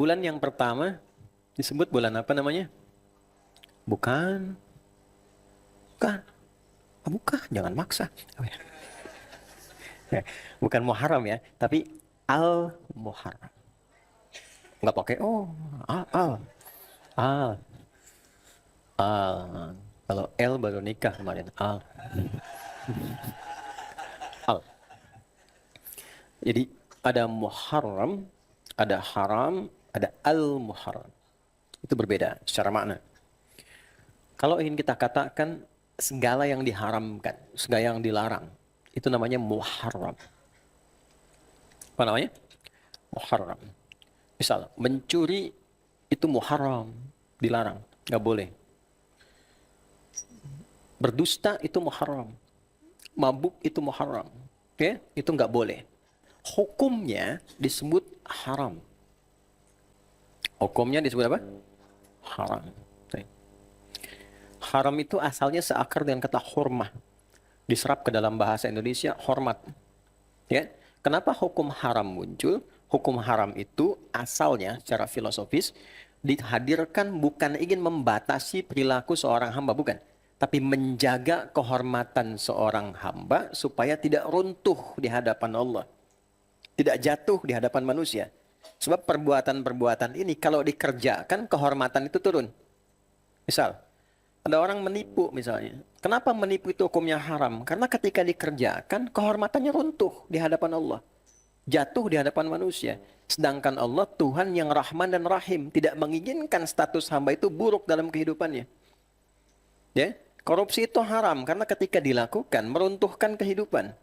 bulan yang pertama disebut bulan apa namanya? Bukan. Bukan. Ah, bukan, jangan maksa. Oh, ya. Bukan Muharram ya, tapi Al-Muharram. Nggak pakai oh, al, al, al, al. Kalau L baru nikah kemarin. Al, al. Jadi ada Muharram, ada Haram, ada Al-Muharram. Itu berbeda secara makna. Kalau ingin kita katakan segala yang diharamkan, segala yang dilarang, itu namanya Muharram. Apa namanya? Muharram. Misal, mencuri itu muharram, dilarang, nggak boleh. Berdusta itu muharram, mabuk itu muharram, oke? Itu nggak boleh. Hukumnya disebut haram. Hukumnya disebut apa? Haram. Haram itu asalnya seakar dengan kata hurmah, diserap ke dalam bahasa Indonesia hormat. Ya, kenapa hukum haram muncul? Hukum haram itu asalnya secara filosofis dihadirkan bukan ingin membatasi perilaku seorang hamba, bukan. Tapi menjaga kehormatan seorang hamba supaya tidak runtuh di hadapan Allah. Tidak jatuh di hadapan manusia. Sebab perbuatan-perbuatan ini kalau dikerjakan kehormatan itu turun. Misal, ada orang menipu misalnya. Kenapa menipu itu hukumnya haram? Karena ketika dikerjakan kehormatannya runtuh di hadapan Allah. Jatuh di hadapan manusia. Sedangkan Allah Tuhan yang Rahman dan Rahim tidak menginginkan status hamba itu buruk dalam kehidupannya. Ya, korupsi itu haram karena ketika dilakukan meruntuhkan kehidupan,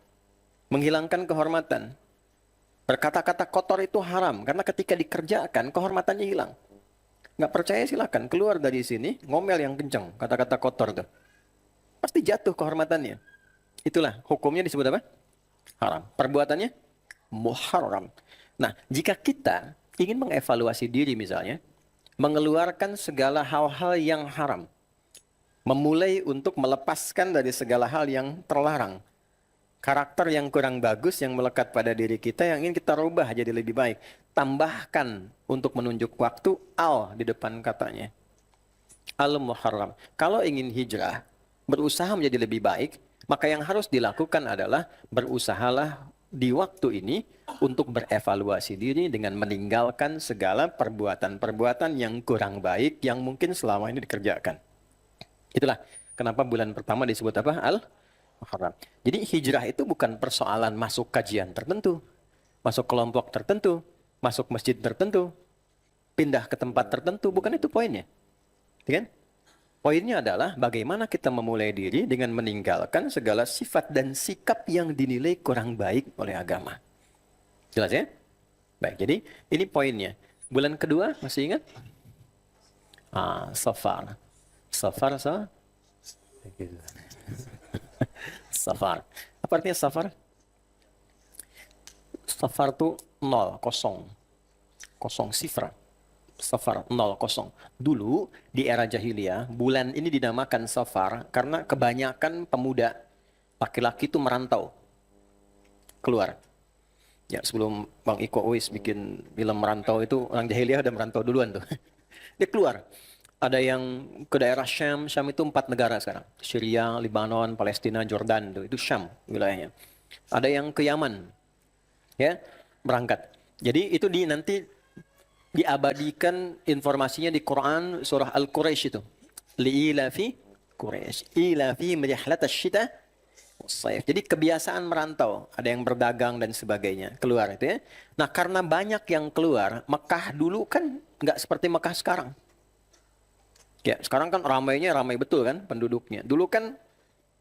menghilangkan kehormatan. Berkata-kata kotor itu haram karena ketika dikerjakan kehormatannya hilang. Nggak percaya silakan keluar dari sini ngomel yang kencang, kata-kata kotor tuh. Pasti jatuh kehormatannya. Itulah hukumnya disebut apa? Haram. Perbuatannya muharram. Nah, jika kita ingin mengevaluasi diri misalnya, mengeluarkan segala hal-hal yang haram, memulai untuk melepaskan dari segala hal yang terlarang, karakter yang kurang bagus yang melekat pada diri kita yang ingin kita rubah jadi lebih baik, tambahkan untuk menunjuk waktu al di depan katanya. Al-Muharram. Kalau ingin hijrah, berusaha menjadi lebih baik, maka yang harus dilakukan adalah berusahalah di waktu ini untuk berevaluasi diri dengan meninggalkan segala perbuatan-perbuatan yang kurang baik yang mungkin selama ini dikerjakan. Itulah kenapa bulan pertama disebut apa? Al-Muharram. Jadi hijrah itu bukan persoalan masuk kajian tertentu, masuk kelompok tertentu, masuk masjid tertentu, pindah ke tempat tertentu, bukan itu poinnya. Kan? Poinnya adalah bagaimana kita memulai diri dengan meninggalkan segala sifat dan sikap yang dinilai kurang baik oleh agama. Jelas ya? Baik, jadi ini poinnya. Bulan kedua, masih ingat? Safar. Safar, Safar. Apa artinya safar? Safar itu 0, kosong. Kosong, sifra. Safar 00. Dulu di era jahiliyah, bulan ini dinamakan Safar karena kebanyakan pemuda laki-laki itu merantau. Keluar. Ya, sebelum Bang Iko Uwais bikin film merantau itu, orang jahiliyah udah merantau duluan tuh. Dia keluar. Ada yang ke daerah Syam. Syam itu 4 negara sekarang. Syria, Lebanon, Palestina, Jordan tuh. Itu Syam wilayahnya. Ada yang ke Yaman. Ya, berangkat. Jadi itu nanti diabadikan informasinya di Quran surah Al-Quraisy itu. Li'ilafi Quraisy, ilafi rihlat asy-syita was-shaif. Jadi kebiasaan merantau, ada yang berdagang dan sebagainya, keluar itu ya. Nah, karena banyak yang keluar, Mekah dulu kan nggak seperti Mekah sekarang. Ya, sekarang kan ramai betul kan penduduknya. Dulu kan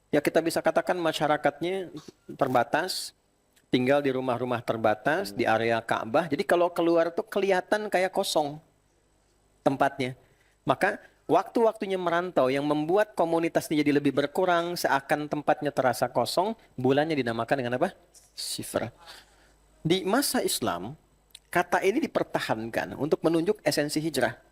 ya kita bisa katakan masyarakatnya terbatas, tinggal di rumah-rumah terbatas, di area Ka'bah. Jadi kalau keluar tuh kelihatan kayak kosong tempatnya. Maka waktu-waktunya merantau yang membuat komunitasnya jadi lebih berkurang, seakan tempatnya terasa kosong, bulannya dinamakan dengan apa? Sifra. Di masa Islam, kata ini dipertahankan untuk menunjuk esensi hijrah.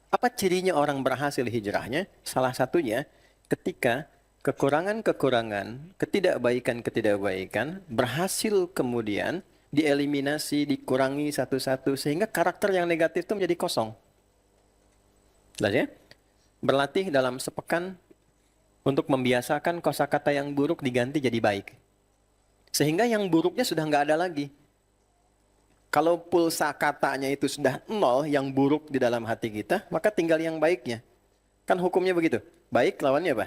Apa cirinya orang berhasil hijrahnya? Salah satunya ketika kekurangan-kekurangan, ketidakbaikan-ketidakbaikan berhasil kemudian dieliminasi, dikurangi satu-satu, sehingga karakter yang negatif itu menjadi kosong. Jelas ya? Berlatih dalam sepekan untuk membiasakan kosakata yang buruk diganti jadi baik. Sehingga yang buruknya sudah nggak ada lagi. Kalau pulsa katanya itu sudah nol, yang buruk di dalam hati kita, maka tinggal yang baiknya. Kan hukumnya begitu. Baik lawannya apa?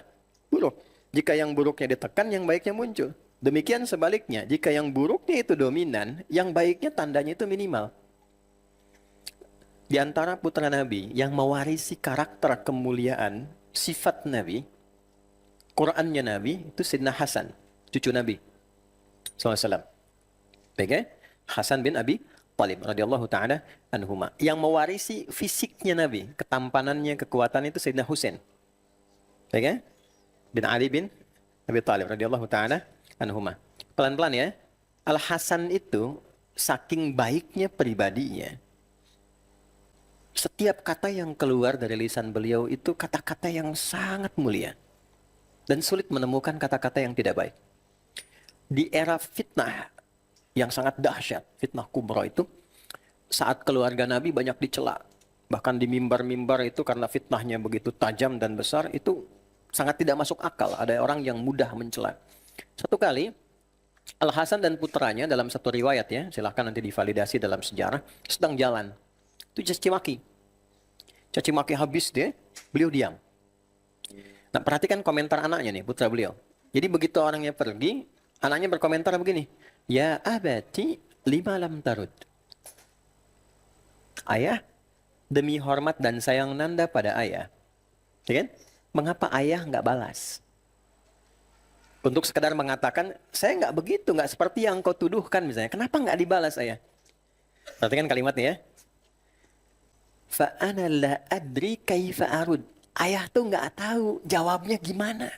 Buruk. Jika yang buruknya ditekan, yang baiknya muncul. Demikian sebaliknya, jika yang buruknya itu dominan, yang baiknya tandanya itu minimal. Di antara putra Nabi yang mewarisi karakter kemuliaan, sifat Nabi, Qurannya Nabi, itu Sayyidina Hasan, cucu Nabi SAW. Baik ya? Hasan bin Abi Thalib radhiyallahu taala anhuma. Yang mewarisi fisiknya Nabi, ketampanannya, kekuatan itu Sayyidina Husain. Baik ya? Bin Ali bin Abi Thalib radhiyallahu taala anhuma. Pelan-pelan ya. Al Hasan itu saking baiknya pribadinya. Setiap kata yang keluar dari lisan beliau itu kata-kata yang sangat mulia. Dan sulit menemukan kata-kata yang tidak baik. Di era fitnah yang sangat dahsyat, fitnah kubra itu, saat keluarga Nabi banyak dicela. Bahkan di mimbar-mimbar itu karena fitnahnya begitu tajam dan besar, itu sangat tidak masuk akal. Ada orang yang mudah mencela. Satu kali, Al-Hasan dan putranya dalam satu riwayat ya, silahkan nanti divalidasi dalam sejarah, sedang jalan. Itu caci maki. Caci maki habis dia, beliau diam. Nah perhatikan komentar anaknya nih, putra beliau. Jadi begitu orangnya pergi, anaknya berkomentar begini, ya abati lima lam tarud. Ayah, demi hormat dan sayang Nanda pada ayah, ya kan? Mengapa ayah nggak balas? Untuk sekedar mengatakan, saya nggak begitu, nggak seperti yang kau tuduhkan misalnya. Kenapa nggak dibalas ayah? Perhatikan kalimatnya ya. Fa'ana la adri kaifa arud. Ayah tuh nggak tahu jawabnya gimana.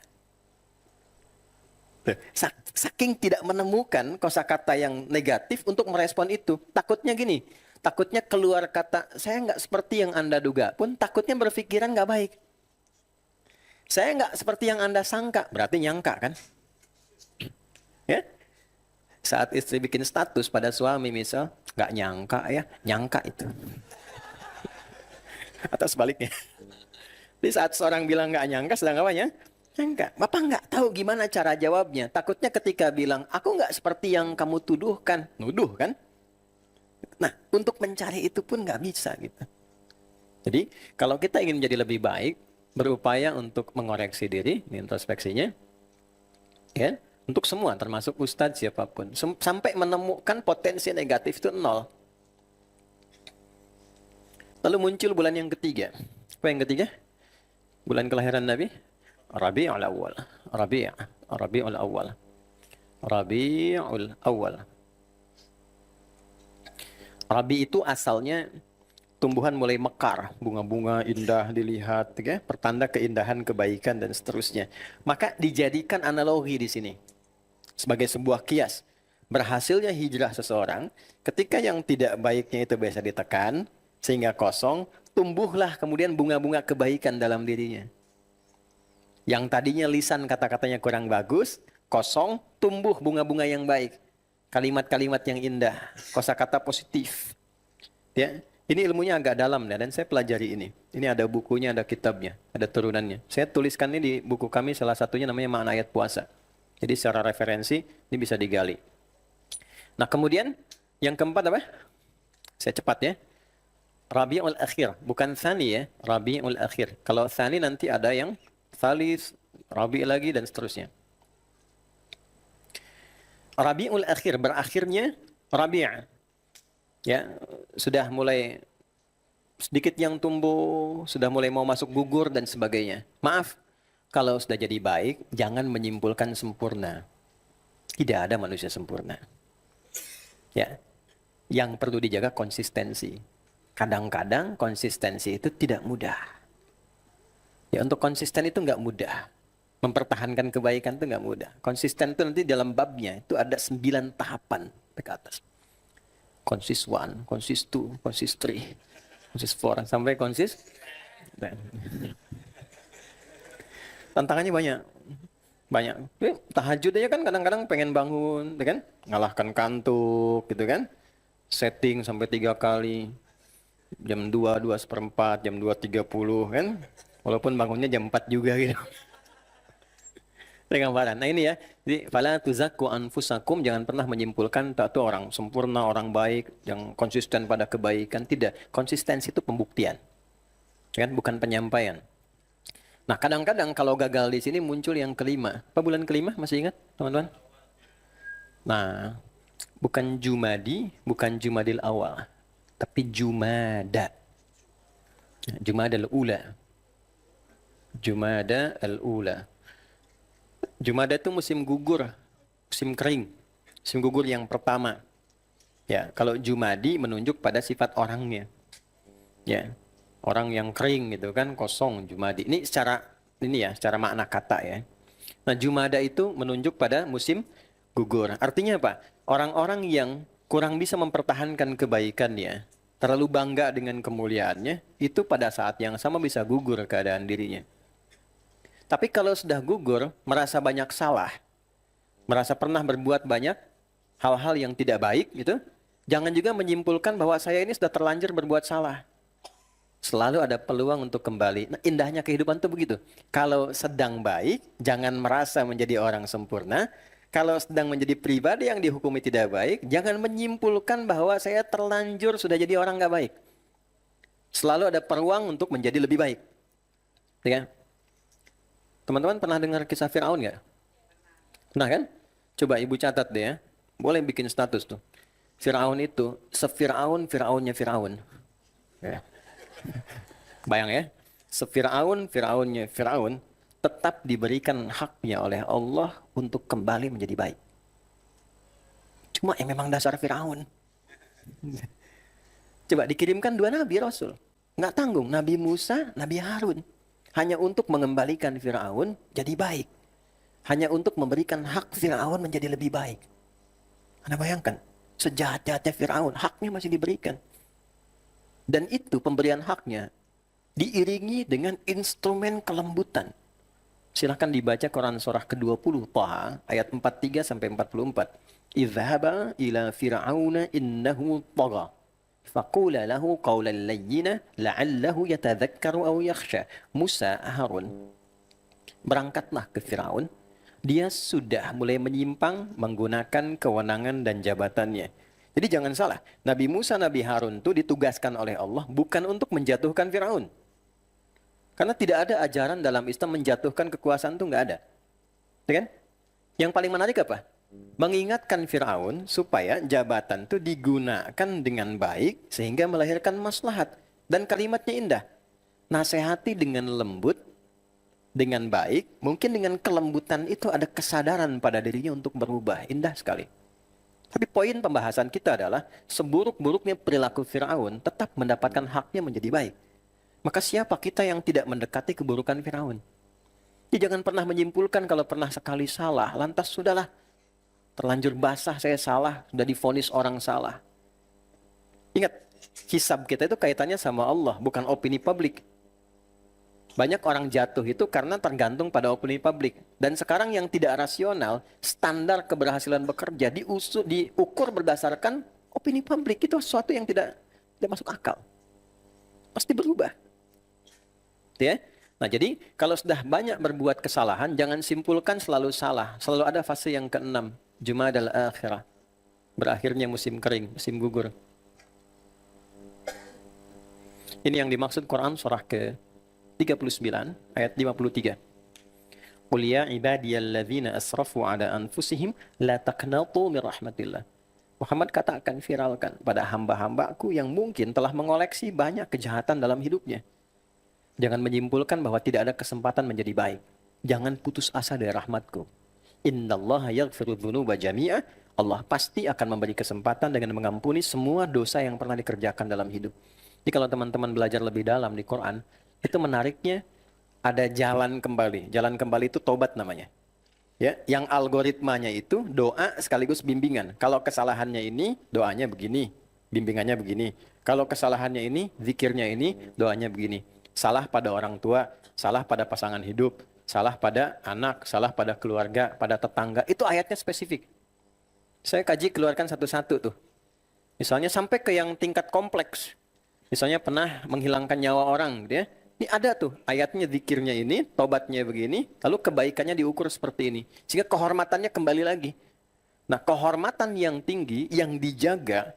Saking tidak menemukan kosakata yang negatif untuk merespon itu. Takutnya gini, takutnya keluar kata, saya nggak seperti yang Anda duga pun takutnya berpikiran nggak baik. Saya nggak seperti yang Anda sangka, berarti nyangka kan? Ya? Saat istri bikin status pada suami misal, nggak nyangka ya, nyangka itu. Atau sebaliknya. Di saat seorang bilang nggak nyangka, sedang apa ya? Nyangka. Bapak nggak tahu gimana cara jawabnya. Takutnya ketika bilang, aku nggak seperti yang kamu tuduhkan. Nuduh kan? Nah, untuk mencari itu pun nggak bisa gitu. Jadi, kalau kita ingin menjadi lebih baik, berupaya untuk mengoreksi diri, introspeksinya, ya, untuk semua, termasuk ustadz siapapun. Sampai menemukan potensi negatif itu nol. Lalu muncul bulan yang ketiga. Apa yang ketiga? Bulan kelahiran Nabi? Rabi'ul Awal. Rabi'ul Awal. Rabi'ul Awal. Rabi itu asalnya tumbuhan mulai mekar, bunga-bunga indah dilihat, ya, pertanda keindahan, kebaikan dan seterusnya. Maka dijadikan analogi di sini sebagai sebuah kias. Berhasilnya hijrah seseorang ketika yang tidak baiknya itu biasa ditekan sehingga kosong, tumbuhlah kemudian bunga-bunga kebaikan dalam dirinya. Yang tadinya lisan kata-katanya kurang bagus, kosong, tumbuh bunga-bunga yang baik. Kalimat-kalimat yang indah, kosakata positif. Ya, ini ilmunya agak dalam ya, dan saya pelajari ini. Ini ada bukunya, ada kitabnya, ada turunannya. Saya tuliskan ini di buku kami, salah satunya namanya Makna Ayat Puasa. Jadi secara referensi ini bisa digali. Nah kemudian yang keempat apa? Saya cepat ya. Rabi'ul Akhir, bukan Tsani ya, Rabi'ul Akhir. Kalau Tsani nanti ada yang Tsalis, Rabi' lagi dan seterusnya. Rabi'ul Akhir, berakhirnya Rabi'. Ya, sudah mulai sedikit yang tumbuh, sudah mulai mau masuk gugur dan sebagainya. Maaf, kalau sudah jadi baik, jangan menyimpulkan sempurna. Tidak ada manusia sempurna. Ya, yang perlu dijaga konsistensi. Kadang-kadang konsistensi itu tidak mudah. Ya, untuk konsisten itu nggak mudah. Mempertahankan kebaikan itu nggak mudah. Konsisten itu nanti dalam babnya itu ada 9 tahapan ke atas. Konsis 1, konsis 2, konsis 3, konsis 4, sampai konsis. Tantangannya banyak. Banyak. Tahajud aja kan kadang-kadang pengen bangun, gitu kan? Ngalahkan kantuk, gitu kan? Setting sampai 3 kali. Jam 2, 2:04, jam 2:30 kan? Walaupun bangunnya jam 4 juga gitu. Gambaran. Nah ini ya, jadi fala tuzakku anfusakum, jangan pernah menyimpulkan tak tuh orang sempurna, orang baik, yang konsisten pada kebaikan. Tidak, konsistensi itu pembuktian, kan? Bukan penyampaian. Nah kadang-kadang kalau gagal di sini muncul yang kelima. Apa bulan kelima? Masih ingat teman-teman? Nah, bukan Jumadi, bukan Jumadil awal, tapi Jumada. Jumada al-ula. Jumada al-ula. Jumada itu musim gugur, musim kering, musim gugur yang pertama. Ya, kalau Jumadi menunjuk pada sifat orangnya. Ya, orang yang kering gitu kan, kosong Jumadi. Ini secara makna kata ya. Nah, Jumada itu menunjuk pada musim gugur. Artinya apa? Orang-orang yang kurang bisa mempertahankan kebaikannya, terlalu bangga dengan kemuliaannya, itu pada saat yang sama bisa gugur keadaan dirinya. Tapi kalau sudah gugur, merasa banyak salah, merasa pernah berbuat banyak hal-hal yang tidak baik gitu, jangan juga menyimpulkan bahwa saya ini sudah terlanjur berbuat salah. Selalu ada peluang untuk kembali. Nah, indahnya kehidupan itu begitu. Kalau sedang baik, jangan merasa menjadi orang sempurna. Kalau sedang menjadi pribadi yang dihukumi tidak baik, jangan menyimpulkan bahwa saya terlanjur sudah jadi orang nggak baik. Selalu ada peluang untuk menjadi lebih baik. Ya. Teman-teman pernah dengar kisah Fir'aun nggak? Pernah kan? Coba ibu catat deh ya. Boleh bikin status tuh. Fir'aun itu Fir'aunnya Fir'aun. Ya. Bayang ya. Fir'aunnya Fir'aun tetap diberikan haknya oleh Allah untuk kembali menjadi baik. Cuma memang dasar Fir'aun. Coba dikirimkan 2 nabi Rasul. Nggak tanggung. Nabi Musa, Nabi Harun. Hanya untuk mengembalikan Fir'aun jadi baik. Hanya untuk memberikan hak Fir'aun menjadi lebih baik. Anda bayangkan, sejahat-jahatnya Fir'aun, haknya masih diberikan. Dan itu pemberian haknya diiringi dengan instrumen kelembutan. Silahkan dibaca Quran surah ke-20 Thaha ayat 43 sampai 44. Idhaba ila fir'auna innahu tagha. Faqula lahu qawlan layyina la'allahu yatadhakkaru aw yakhsha. Musa, Harun, berangkatlah ke Firaun. Dia sudah mulai menyimpang menggunakan kewenangan dan jabatannya. Jadi jangan salah, Nabi Musa, Nabi Harun itu ditugaskan oleh Allah bukan untuk menjatuhkan Firaun. Karena tidak ada ajaran dalam Islam menjatuhkan kekuasaan itu nggak ada. Ya kan? Yang paling menarik apa? Mengingatkan Firaun supaya jabatan itu digunakan dengan baik sehingga melahirkan maslahat. Dan kalimatnya indah. Nasihati dengan lembut, dengan baik, mungkin dengan kelembutan itu ada kesadaran pada dirinya untuk berubah. Indah sekali. Tapi poin pembahasan kita adalah seburuk-buruknya perilaku Firaun tetap mendapatkan haknya menjadi baik. Maka siapa kita yang tidak mendekati keburukan Firaun? Jadi jangan pernah menyimpulkan kalau pernah sekali salah, lantas sudahlah. Terlanjur basah saya salah, sudah divonis orang salah. Ingat, hisab kita itu kaitannya sama Allah, bukan opini publik. Banyak orang jatuh itu karena tergantung pada opini publik. Dan sekarang yang tidak rasional, standar keberhasilan bekerja diukur berdasarkan opini publik. Itu sesuatu yang tidak masuk akal. Pasti berubah. Ya? Nah jadi kalau sudah banyak berbuat kesalahan, jangan simpulkan selalu salah. Selalu ada fase yang ke-6. Jumadal akhirah. Berakhirnya musim kering, musim gugur. Ini yang dimaksud Quran surah ke-39 ayat 53. Qul ya ibadiyalladzina asrafu ala anfusihim la taqnatu min rahmatillah. Muhammad katakan, viralkan pada hamba-hambaku yang mungkin telah mengoleksi banyak kejahatan dalam hidupnya. Jangan menyimpulkan bahwa tidak ada kesempatan menjadi baik. Jangan putus asa dari rahmatku. Innallaha yaghfiru dzunuba jami'a. Allah pasti akan memberi kesempatan dengan mengampuni semua dosa yang pernah dikerjakan dalam hidup. Jadi kalau teman-teman belajar lebih dalam di Quran, itu menariknya ada jalan kembali. Jalan kembali itu tobat namanya. Ya, yang algoritmanya itu doa sekaligus bimbingan. Kalau kesalahannya ini, doanya begini, bimbingannya begini. Kalau kesalahannya ini, zikirnya ini, doanya begini. Salah pada orang tua, salah pada pasangan hidup, salah pada anak, salah pada keluarga, pada tetangga. Itu ayatnya spesifik. Saya kaji keluarkan satu-satu tuh. Misalnya sampai ke yang tingkat kompleks. Misalnya pernah menghilangkan nyawa orang, gitu ya. Ini ada tuh ayatnya, zikirnya ini, tobatnya begini, lalu kebaikannya diukur seperti ini. Sehingga kehormatannya kembali lagi. Nah, kehormatan yang tinggi, yang dijaga,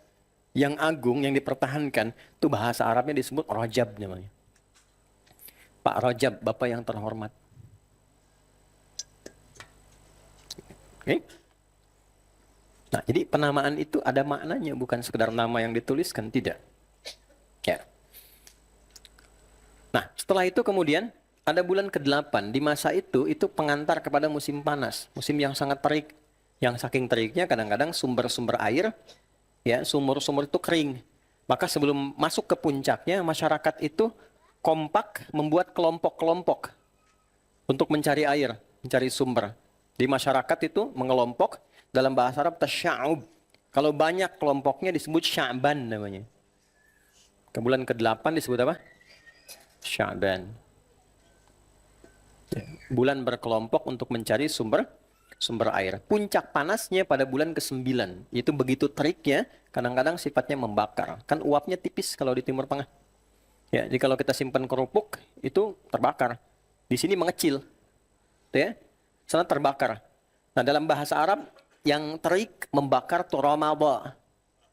yang agung, yang dipertahankan, itu bahasa Arabnya disebut Rajab namanya. Pak Rajab, Bapak yang terhormat. Oke? Nah, jadi penamaan itu ada maknanya, bukan sekedar nama yang dituliskan, tidak. Ya. Nah, setelah itu kemudian ada bulan ke-8. Di masa itu pengantar kepada musim panas, musim yang sangat terik. Yang saking teriknya kadang-kadang sumber-sumber air, ya, sumur-sumur itu kering. Maka sebelum masuk ke puncaknya, masyarakat itu kompak membuat kelompok-kelompok untuk mencari air, mencari sumber. Di masyarakat itu mengelompok, dalam bahasa Arab tasya'ub. Kalau banyak kelompoknya disebut Sya'ban namanya. Ke bulan ke-8 disebut apa? Sya'ban. Bulan berkelompok untuk mencari sumber air. Puncak panasnya pada bulan ke-9. Itu begitu teriknya, kadang-kadang sifatnya membakar. Kan uapnya tipis kalau di Timur Tengah. Ya, jadi kalau kita simpan kerupuk, itu terbakar. Di sini mengecil. Tuh ya, sana terbakar. Nah, dalam bahasa Arab, yang terik membakar itu Ramadan.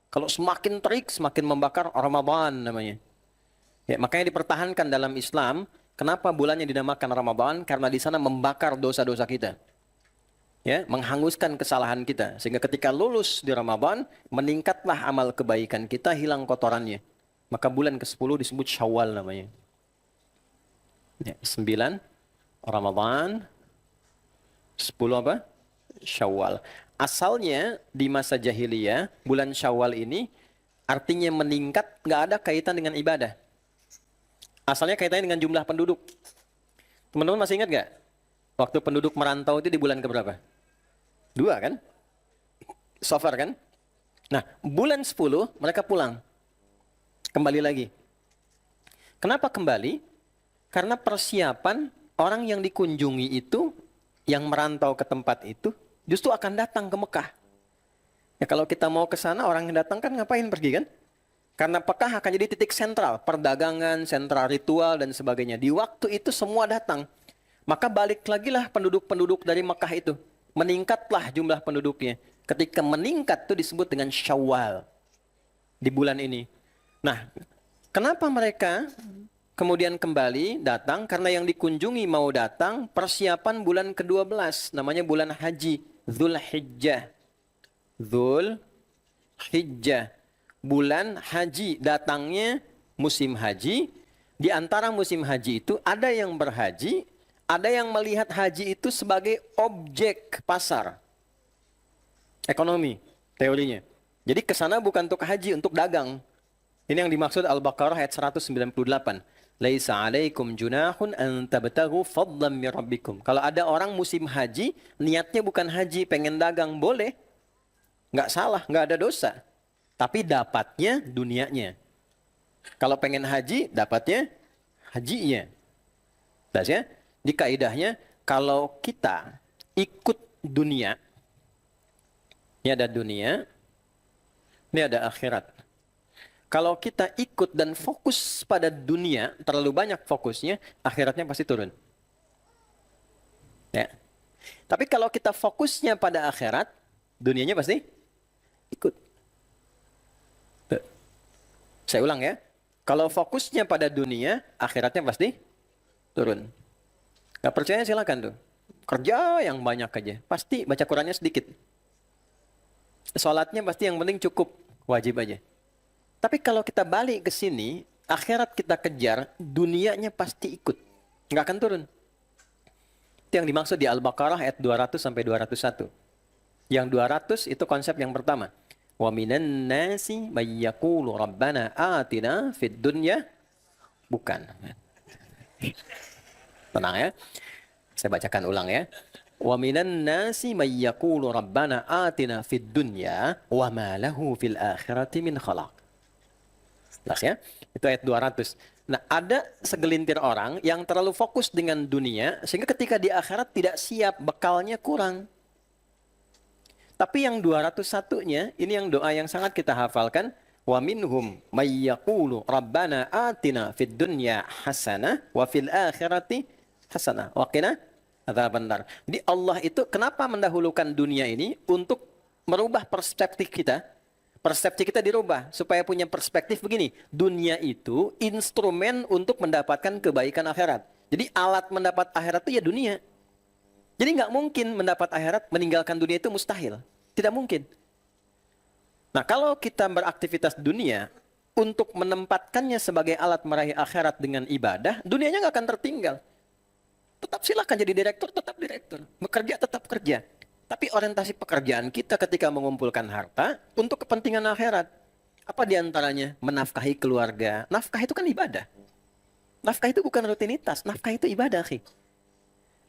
Kalau semakin terik, semakin membakar, Ramadan namanya. Ya, makanya dipertahankan dalam Islam. Kenapa bulannya dinamakan Ramadan? Karena di sana membakar dosa-dosa kita. Ya, menghanguskan kesalahan kita. Sehingga ketika lulus di Ramadan, meningkatlah amal kebaikan kita, hilang kotorannya. Maka bulan ke-10 disebut Syawal namanya. Ya, 9 Ramadan, 10 apa? Syawal. Asalnya di masa jahiliyah, bulan Syawal ini artinya meningkat, nggak ada kaitan dengan ibadah. Asalnya kaitannya dengan jumlah penduduk. Teman-teman masih ingat nggak? Waktu penduduk merantau itu di bulan keberapa? 2 kan? Safar kan? Nah, bulan 10 mereka pulang. Kembali lagi. Kenapa kembali? Karena persiapan orang yang dikunjungi itu, yang merantau ke tempat itu, justru akan datang ke Mekah. Ya, kalau kita mau ke sana, orang yang datang kan ngapain pergi kan? Karena Mekah akan jadi titik sentral, perdagangan, sentral ritual, dan sebagainya. Di waktu itu semua datang. Maka balik lagi lah penduduk-penduduk dari Mekah itu. Meningkatlah jumlah penduduknya. Ketika meningkat itu disebut dengan Syawal. Di bulan ini. Nah, kenapa mereka kemudian kembali datang? Karena yang dikunjungi mau datang, persiapan bulan ke-12. Namanya bulan haji. Dzulhijjah. Dzulhijjah. Bulan haji. Datangnya musim haji. Di antara musim haji itu ada yang berhaji, ada yang melihat haji itu sebagai objek pasar. Ekonomi, teorinya. Jadi ke sana bukan untuk haji, untuk dagang. Ini yang dimaksud Al-Baqarah ayat 198. Laisa 'alaikum junahun an tabtaghu fadlan min rabbikum. Kalau ada orang musim haji, niatnya bukan haji, pengen dagang, boleh. Nggak salah, nggak ada dosa. Tapi dapatnya dunianya. Kalau pengen haji, dapatnya hajinya. Jelas ya? Di kaidahnya, kalau kita ikut dunia, ini ada dunia, ini ada akhirat. Kalau kita ikut dan fokus pada dunia, terlalu banyak fokusnya, akhiratnya pasti turun. Ya. Tapi kalau kita fokusnya pada akhirat, dunianya pasti ikut. Tuh. Saya ulang ya. Kalau fokusnya pada dunia, akhiratnya pasti turun. Gak percaya silakan tuh. Kerja yang banyak aja. Pasti baca Qurannya sedikit. Sholatnya pasti yang penting cukup. Wajib aja. Tapi kalau kita balik ke sini, akhirat kita kejar, dunianya pasti ikut. Nggak akan turun. Itu yang dimaksud di Al-Baqarah ayat 200 sampai 201. Yang 200 itu konsep yang pertama. Wa minan nasi may yaqulu rabbana atina fid dunya. Bukan. Tenang ya. Saya bacakan ulang ya. Wa minan nasi may yaqulu rabbana atina fid dunya wa ma lahu fil akhirati min khalaq. Jelas ya? Itu ayat 200. Nah, ada segelintir orang yang terlalu fokus dengan dunia sehingga ketika di akhirat tidak siap, bekalnya kurang. Tapi yang 201-nya, ini yang doa yang sangat kita hafalkan. Wa minhum may yaqulu rabbana atina fid dunya hasanah wa fil akhirati hasanah wa qina adzabannar. Jadi Allah itu kenapa mendahulukan dunia ini untuk merubah perspektif kita? Persepsi kita dirubah supaya punya perspektif begini. Dunia itu instrumen untuk mendapatkan kebaikan akhirat. Jadi alat mendapat akhirat itu ya dunia. Jadi nggak mungkin mendapat akhirat, meninggalkan dunia itu mustahil. Tidak mungkin. Nah, kalau kita beraktivitas dunia untuk menempatkannya sebagai alat meraih akhirat dengan ibadah, dunianya nggak akan tertinggal. Tetap silakan jadi direktur, tetap direktur. Bekerja, tetap kerja. Tapi orientasi pekerjaan kita ketika mengumpulkan harta untuk kepentingan akhirat. Apa diantaranya? Menafkahi keluarga. Nafkah itu kan ibadah. Nafkah itu bukan rutinitas. Nafkah itu ibadah, akhi.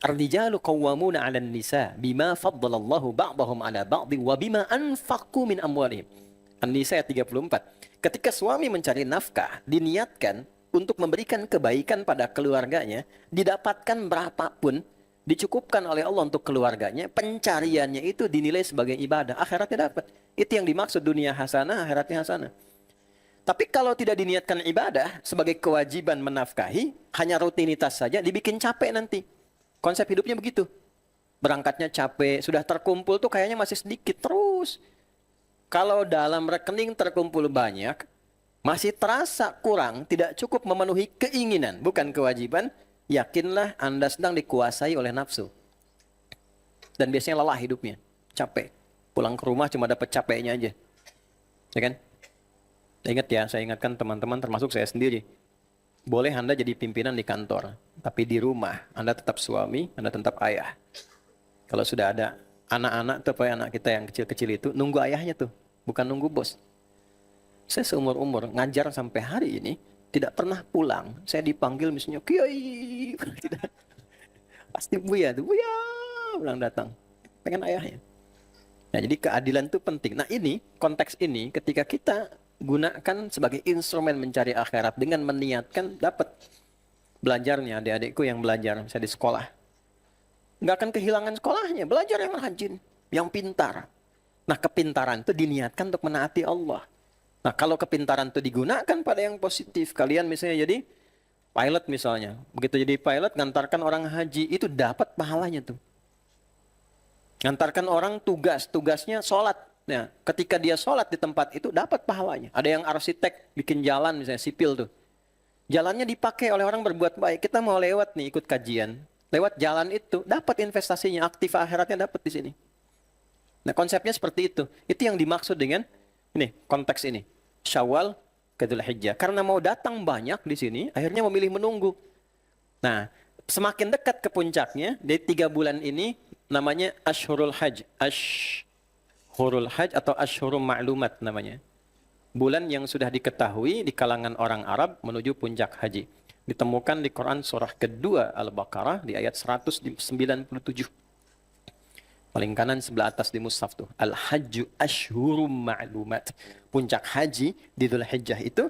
Ar-rijalu qawwamuna 'alan nisa bima faddalallahu ba'dahum 'ala ba'dhin wa bima anfaqu min amwalihim. An-Nisa ayat 34. Ketika suami mencari nafkah, diniatkan untuk memberikan kebaikan pada keluarganya, didapatkan berapapun, dicukupkan oleh Allah untuk keluarganya, pencariannya itu dinilai sebagai ibadah, akhiratnya dapat. Itu yang dimaksud dunia hasanah, akhiratnya hasanah. Tapi kalau tidak diniatkan ibadah sebagai kewajiban menafkahi, hanya rutinitas saja, dibikin capek nanti. Konsep hidupnya begitu. Berangkatnya capek, sudah terkumpul tuh kayaknya masih sedikit terus. Kalau dalam rekening terkumpul banyak, masih terasa kurang, tidak cukup memenuhi keinginan, bukan kewajiban, yakinlah Anda sedang dikuasai oleh nafsu. Dan biasanya lelah hidupnya, capek. Pulang ke rumah cuma dapat capeknya aja. Ya kan? Ingat ya, saya ingatkan teman-teman termasuk saya sendiri. Boleh Anda jadi pimpinan di kantor, tapi di rumah Anda tetap suami, Anda tetap ayah. Kalau sudah ada anak-anak tuh, anak kita yang kecil-kecil itu, nunggu ayahnya tuh, bukan nunggu bos. Saya seumur-umur ngajar sampai hari ini, tidak pernah pulang. Saya dipanggil misalnya, Kiai. Tidak. Pasti Buya tuh, Buya. Pulang datang. Pengen ayahnya. Nah, jadi keadilan itu penting. Nah ini, konteks ini, ketika kita gunakan sebagai instrumen mencari akhirat dengan meniatkan, dapat. Belajarnya, adik-adikku yang belajar, misalnya di sekolah. Nggak akan kehilangan sekolahnya. Belajar yang rajin, yang pintar. Nah, kepintaran itu diniatkan untuk menaati Allah. Nah, kalau kepintaran itu digunakan pada yang positif, kalian misalnya jadi pilot misalnya. Begitu jadi pilot, ngantarkan orang haji, itu dapat pahalanya tuh. Ngantarkan orang tugasnya sholat. Nah, ketika dia sholat di tempat itu, dapat pahalanya. Ada yang arsitek, bikin jalan misalnya, sipil tuh. Jalannya dipakai oleh orang berbuat baik. Kita mau lewat nih, ikut kajian. Lewat jalan itu, dapat investasinya, aktif akhiratnya dapat di sini. Nah, konsepnya seperti itu. Itu yang dimaksud dengan, ini, konteks ini. Syawal ke Dzulhijjah. Karena mau datang banyak di sini, akhirnya memilih menunggu. Nah, semakin dekat ke puncaknya, dari 3 bulan ini, namanya Ashhurul Hajj. Ashhurul Hajj atau Ashhurum Ma'lumat namanya. Bulan yang sudah diketahui di kalangan orang Arab menuju puncak haji. Ditemukan di Quran surah kedua Al-Baqarah di ayat 197. Paling kanan sebelah atas di mushaf tuh. Al-Hajju Ashhurum Ma'lumat. Puncak haji di Dzulhijjah itu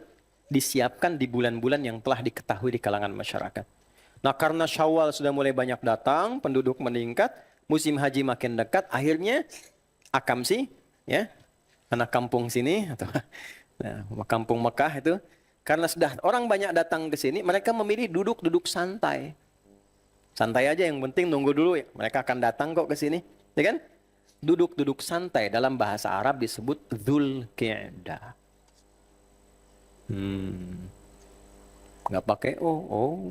disiapkan di bulan-bulan yang telah diketahui di kalangan masyarakat. Nah, karena Syawal sudah mulai banyak datang, penduduk meningkat, musim haji makin dekat, akhirnya akamsi, ya, anak kampung sini atau kampung Mekah itu, karena sudah orang banyak datang ke sini, mereka memilih duduk santai. Santai aja, yang penting nunggu dulu ya. Mereka akan datang kok ke sini. Ya kan? Duduk santai dalam bahasa Arab disebut Dzulqa'dah. Nggak pakai oh.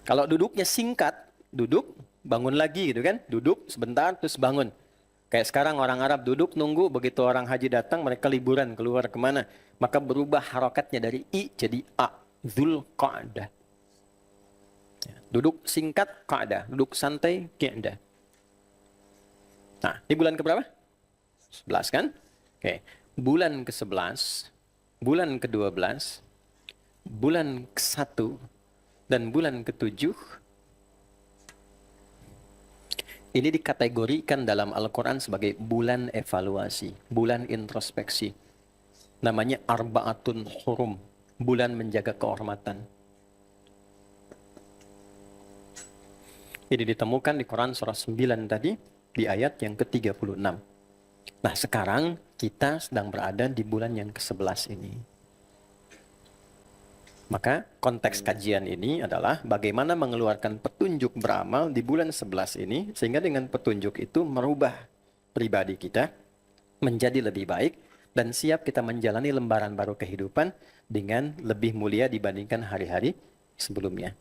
Kalau duduknya singkat, duduk, bangun lagi gitu kan? Duduk sebentar terus bangun. Kayak sekarang orang Arab duduk nunggu, begitu orang haji datang mereka liburan keluar kemana. Maka berubah harokatnya dari I jadi A. Dzulqa'dah. Duduk singkat, qa'dah. Duduk santai, qi'dah. Nah, ini bulan keberapa? 11 kan? Oke. Bulan ke-11, bulan ke-12, bulan ke-1, dan bulan ke-7. Ini dikategorikan dalam Al-Quran sebagai bulan evaluasi, bulan introspeksi. Namanya Arba'atun Hurum. bulan menjaga kehormatan. Ini ditemukan di Quran surah 9 tadi, di ayat yang ke-36. Nah, sekarang kita sedang berada di bulan yang ke-11 ini. Maka konteks kajian ini adalah bagaimana mengeluarkan petunjuk beramal di bulan 11 ini, sehingga dengan petunjuk itu merubah pribadi kita menjadi lebih baik, dan siap kita menjalani lembaran baru kehidupan dengan lebih mulia dibandingkan hari-hari sebelumnya.